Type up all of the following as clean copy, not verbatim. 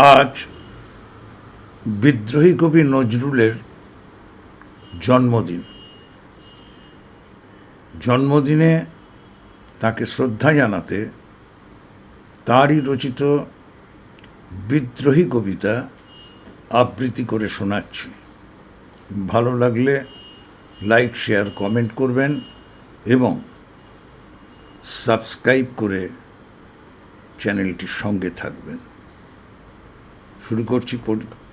আজ বিদ্রোহী কবি নজরুলের জন্মদিন। জন্মদিনে তাকে শ্রদ্ধা জানাতে তারই রচিত বিদ্রোহী কবিতা আবৃত্তি করে শোনাচ্ছি। ভালো লাগলে লাইক, শেয়ার, কমেন্ট করবেন এবং সাবস্ক্রাইব করে চ্যানেলটির সঙ্গে থাকবেন। শুরু করছি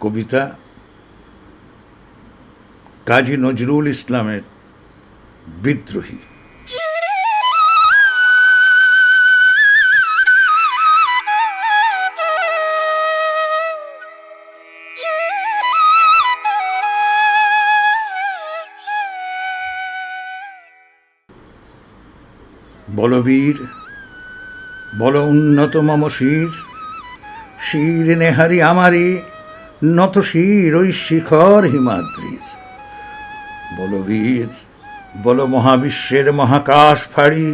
কবিতা কাজী নজরুল ইসলামের বিদ্রোহী। বলবীর বল উন্নত মম শির, শির নেহারি আমারি নত শির ওই শিখর হিমাদ্রির। বলবীর বল মহাবিশ্বের মহাকাশ ফাড়ি,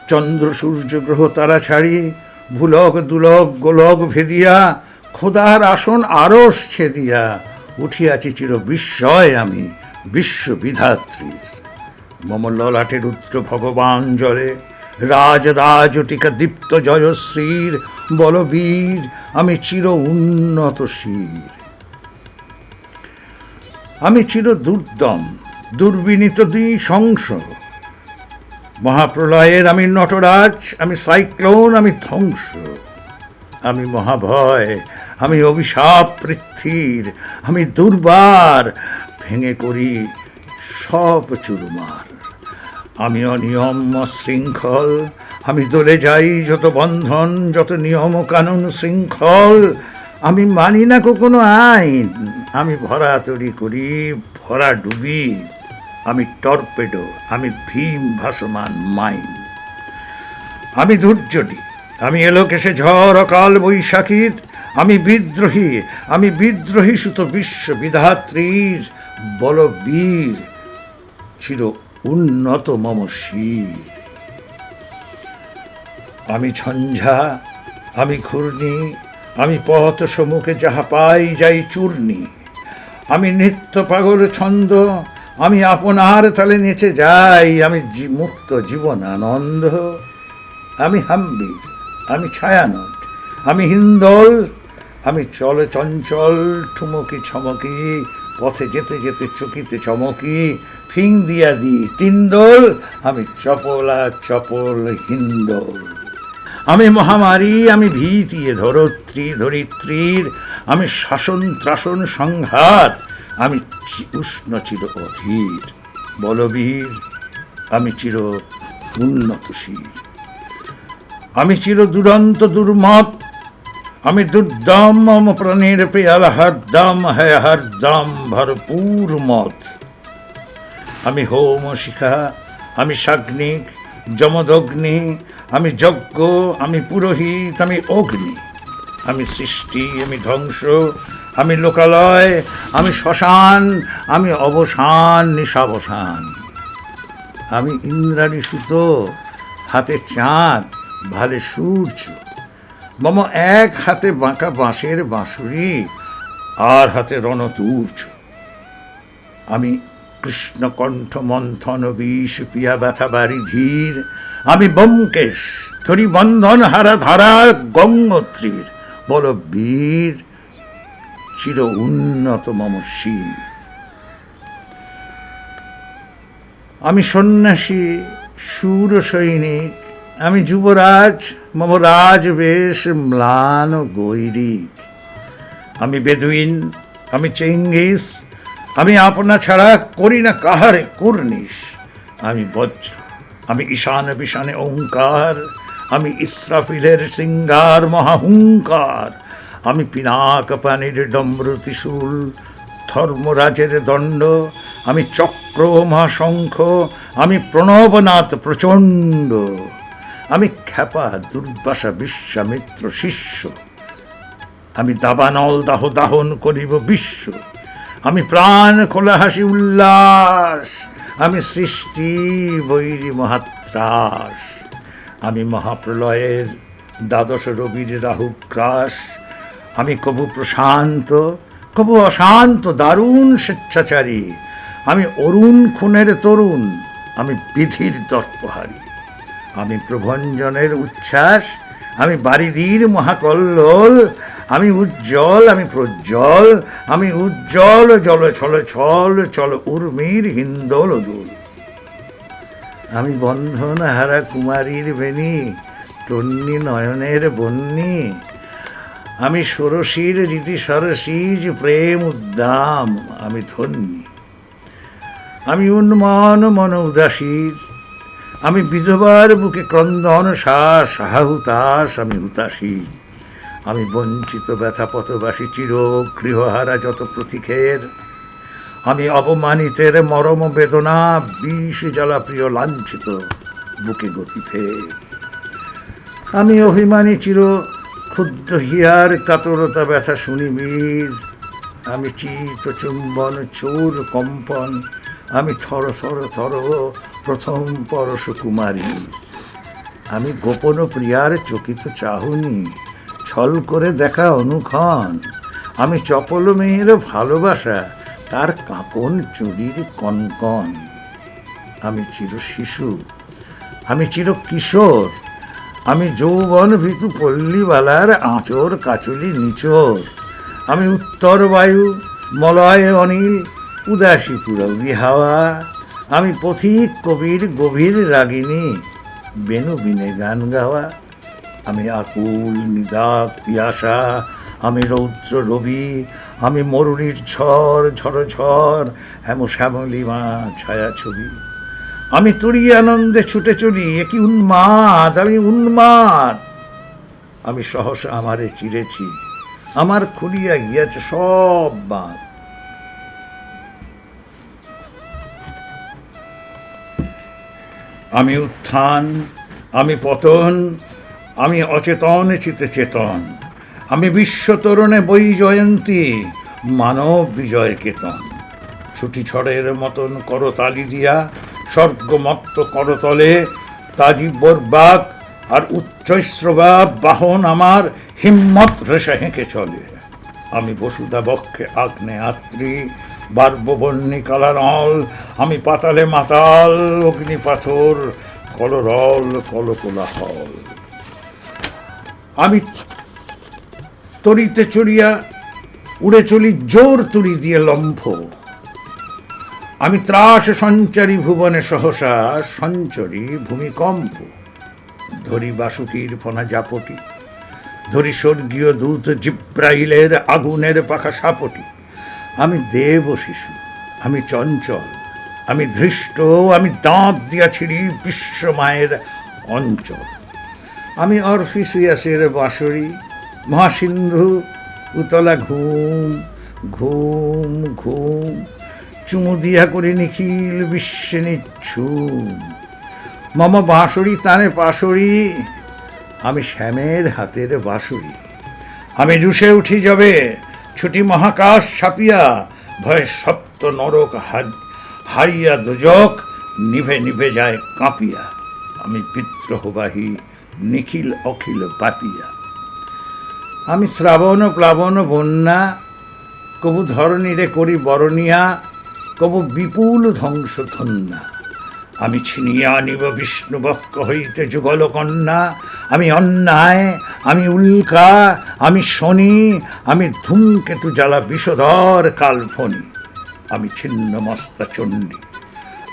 চন্দ্র সূর্য গ্রহ তারা ছাড়ি, ভুলক দুলক গোলক ভেদিয়া, খোদার আসন আরশ ছেদিয়া, উঠিয়াছি চির বিস্ময় আমি বিশ্ববিধাত্রীর। মম ললাটে রুদ্র ভগবান জলে, রাজ রাজটিকা দীপ্ত জয়শ্রীর। বলবীর আমি চির উন্নত শির, আমি চির দুর্দম দুর্বিনীত দ্বিশংস। মহাপ্রলয়ের আমি নটরাজ, আমি সাইক্লোন, আমি ধ্বংস। আমি মহাভয়, আমি অভিশাপ পৃথ্বীর, আমি দুর্বার ভেঙে করি সব চুরমার। আমি অনিয়ম অশৃঙ্খল, আমি দলে যাই যত বন্ধন, যত নিয়ম কানুন শৃঙ্খল। আমি মানি না কোনো আইন, আমি ভরা তৈরি করি ভরা ডুবি। আমি টর্পেডো, আমি ভীম ভাসমান মাইন। আমি দুর্যোগী, আমি এলোকেশে ঝড় অকাল বৈশাখীর। আমি বিদ্রোহী, আমি বিদ্রোহী সুত বিশ্ববিধাত্রীর। বলবীর চির উন্নত মম শির। আমি ঝঞ্ঝা, আমি ঘূর্ণি, আমি পথ সম্মুখে যাহা পাই যাই চূর্ণি। আমি নিত্য পাগল ছন্দ, আমি আপনার তালে নেচে যাই। আমি মুক্ত জীবন আনন্দ। আমি হাম্বির, আমি ছায়ানট, আমি হিন্দল, আমি চল চঞ্চল ঠুমকি ছমকি। পথে যেতে যেতে চকিতে চমকি, ফিং দিয়া দি তিনদোল, আমি চপলা চপল হিন্দোল। আমি মহামারী, আমি ভীতি ধরত্রী ধরিত্রীর। আমি শাসন ত্রাসন সংহার, আমি উষ্ণ চির অধীর। বলবীর আমি চির উন্নত শির, আমি চির দুরন্ত দুর্মত, আমি দুর্দম মম প্রাণের পেয়ালা হরদম হ্যাঁ হরদম ভরপুর মত। আমি হোম শিখা, আমি সাগ্নিক যমদগ্নি, আমি যজ্ঞ, আমি পুরোহিত, আমি অগ্নি। আমি সৃষ্টি, আমি ধ্বংস, আমি লোকালয়, আমি শ্মশান, আমি অবসান নিশাবসান। আমি ইন্দ্রাণী সুত, হাতে চাঁদ, ভালে সূর্য। মম এক হাতে বাঁকা বাঁশের বাঁশুরি, আর হাতে রণতূর্য। আমি কৃষ্ণকণ্ঠ মন্থন বিষ পিয়া ব্যথা বাড়ি ধীর। আমি ব্যোমকেশ ধরি বন্ধন হারা ধারা গঙ্গোত্রীর। বলবীর চির উন্নত মম শির। আমি সন্ন্যাসী শূর সৈনিক, আমি যুবরাজ, মম রাজবেশ ম্লান গৈরিক। আমি বেদুইন, আমি চেঙ্গিস, আমি আপনা ছাড়া করি না কাহারে কুর্নিশ। আমি বজ্র, আমি ঈশান বিশানে ওঙ্কার, আমি ইসরাফিলের সিঙ্গার মহাহুঙ্কার। আমি পিনাক পানির ডম্র ত্রিশূল, ধর্মরাজের দণ্ড। আমি চক্র মহাশঙ্খ, আমি প্রণবনাথ প্রচণ্ড। আমি খ্যাপা দুর্বাসা বিশ্বামিত্র শিষ্য, আমি দাবানল দাহ দাহন করিব বিশ্ব। আমি প্রাণ খোলা হাসি উল্লাস, আমি সৃষ্টি বৈরী মহাত্রাস। আমি মহাপ্রলয়ের দ্বাদশ রবির রাহুগ্রাস, আমি কবু প্রশান্ত, কবু অশান্ত দারুণ স্বেচ্ছাচারী, আমি অরুণ খুনের তরুণ, আমি বিধির দর্পহারী, আমি প্রভঞ্জনের উচ্ছ্বাস, আমি বারিধির মহাকল্লোল, আমি উজ্জ্বল, আমি প্রজ্জ্বল, আমি উজ্জ্বল জল ছল ছল চল উর্মির হিন্দোল দুল। আমি বন্ধন হারা কুমারীর বেণী, তন্নি নয়নের বন্যী, আমি ষোড়শীর রীতি সরসীজ প্রেম উদ্দাম, আমি ধন্যী। আমি উন্মন মন উদাসীর, আমি বিধবার বুকে ক্রন্দন শ্বাস হাহুতাস, আমি হুতাশী, আমি বঞ্চিত ব্যথা পথবাসী চির গৃহহারা যত প্রতীকের, আমি অবমানিতের মরম বেদনা বিষ জ্বালা প্রিয় লাঞ্ছিত বুকে গতি ফের। আমি অভিমানী চির ক্ষুব্ধ হিয়ার কাতরতা ব্যথা শুনিবীর, আমি চিত চুম্বন চোর কম্পন, আমি থর থর থর প্রথম পরশ কুমারী, আমি গোপন প্রিয়ার চকিত চাহুনি ছল করে দেখা অনুক্ষণ, আমি চপল মেয়ের ভালোবাসা তার কাঁপন চুরির কনকন, আমি চির শিশু, আমি চির কিশোর, আমি যৌবন ভীতু পল্লীবালার আঁচর কাচুলি নিচোর, আমি উত্তর বায়ু মলয় অনিল উদাসী পুরবী হাওয়া, আমি পথিক কবির গভীর রাগিনী বেনু বিনে গান গাওয়া, আমি আকুল নিদাক তিয়াসা, আমি রৌদ্র রবি, আমি মরুণীর ঝড় ঝড় ঝড় হেম শ্যামলিমা ছায়া ছবি, আমি তুরি আনন্দে ছুটে চলি একই উন্মাদ, আমি উন্মাদ, আমি সহসা আমারে চিরেছি, আমার খুলিয়া গিয়াছে সব বাঁধ। আমি উত্থান, আমি পতন, আমি অচেতন চিতে চেতন, আমি বিশ্বতরণে বই জয়ন্তী মানব বিজয় কেতন, ছুটি ছড়ের মতন করতালি দিয়া স্বর্গমত্ত করতলে তাজি বরবাক আর উচ্চৈশ্রবা বাহন আমার হিম্মত রেশে হেঁকে চলে, আমি বসুধা বক্ষে আগ্নে আত্রি বার্ববর্ণী কালানল, আমি পাতালে মাতাল অগ্নি পাথর কলরল কলকোলাহল, আমি তরিতে চড়িয়া উড়ে চলি জোর তুলি দিয়ে লম্ফ, আমি ত্রাস সঞ্চারী ভুবনে সহসা সঞ্চরী ভূমিকম্প, ধরি বাসুকীর ফনা জাপটি, ধরি স্বর্গীয় দূত জিব্রাইলের আগুনের পাখা সাপটি, আমি দেব শিশু, আমি চঞ্চল, আমি ধৃষ্ট, আমি দাঁত দিয়াছিলি বিশ্বমায়ের অঞ্চল, আমি অরফিসিয়াসের বাঁশরি মহাসিন্ধু উতলা ঘুম ঘুম ঘুম, চুমু দিয়া করে নিখিল বিশ্বে নিচ্ছুম, মম বাঁশরি তানে পাশরি, আমি শ্যামের হাতের বাঁশরি, আমি রুষে উঠি যাবে ছুটি মহাকাশ ছাপিয়া, ভয়ে সপ্ত নরক হারিয়া দোজক নিভে নিভে যায় কাঁপিয়া, আমি বিদ্রোহবাহী নিখিল অখিল পাপিয়া, আমি শ্রাবণ প্লাবন বন্যা, কবু ধরণীরে করি বরণিয়া, কবু বিপুল ধ্বংস ধন্যা, আমি ছিনিয়া আনিব বিষ্ণুবক্ষ হইতে যুগল কন্যা, আমি অন্যায়, আমি উল্কা, আমি শনি, আমি ধূমকেতু জ্বালা বিষধর কালফনি, আমি ছিন্ন মস্তা চণ্ডী,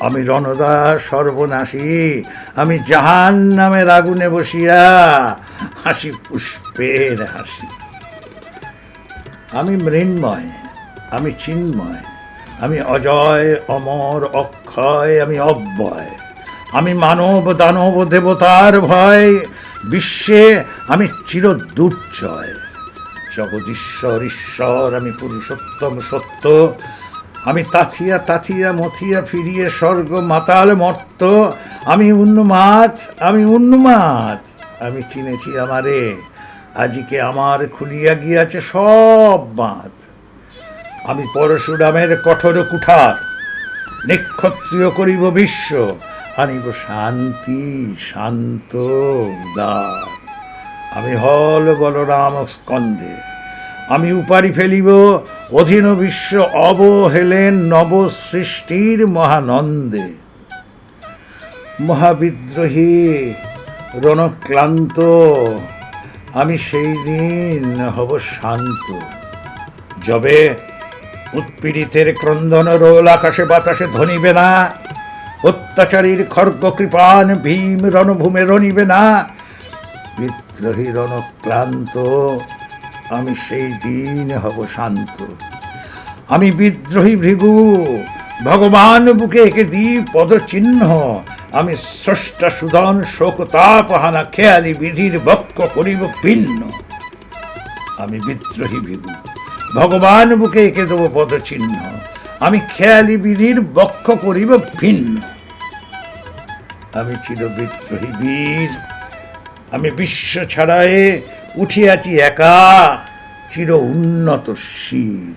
আমি রণদা সর্বনাশী, আমি জাহান নামের আগুনে বসিয়া হাসি পুষ্পের হাসি, আমি মৃন্ময়, আমি চিন্ময়, আমি অজয় অমর অক্ষয়, আমি অব্যয়, আমি মানব দানব দেবতার ভয়, বিশ্বে আমি চির দুর্জয়, জগদীশ্বর ঈশ্বর, আমি পুরুষোত্তম সত্য, আমি তাথিয়া তাথিয়া মথিয়া ফিরিয়ে স্বর্গ মাতাল মর্ত, আমি উন্মাদ, আমি উন্মাদ, আমি চিনেছি আমারে, আজকে আমার খুলিয়া গিয়াছে সব বাঁধ, আমি পরশুরামের কঠোর কুঠার, নিক্ষত্রিয় করিব বিশ্ব, আনিব শান্তি শান্ত উদার, আমি হল বলরাম স্কন্ধে, আমি উপারি ফেলিব অধীন বিশ্ব অবহেলেন নব সৃষ্টির মহানন্দে। মহাবিদ্রোহী রণক্লান্ত আমি সেই দিন হব শান্ত, যবে উৎপীড়িতের ক্রন্দন রোল আকাশে বাতাসে ধ্বনিবে না, অত্যাচারীর খর্গ কৃপান ভীম রণভূমে রণিবে না। বিদ্রোহী রণক্লান্ত আমি সেই দিন হব শান্ত। আমি বিদ্রোহী ভৃগু ভগবান বুকে এঁকে দিই পদচিহ্ন, আমি স্রষ্টা সুদন শোকতাপহানা খেয়ালি বিধির বক্ষ করিব ভিন্ন। আমি বিদ্রোহী ভৃগু ভগবান বুকে এঁকে দেব পদচিহ্ন, আমি খেয়ালি বিধির বক্ষ করিব ভিন্ন। আমি চির বিদ্রোহী বীর, আমি বিশ্ব ছাড়ায়ে উঠিয়াছি একা চির উন্নত শির।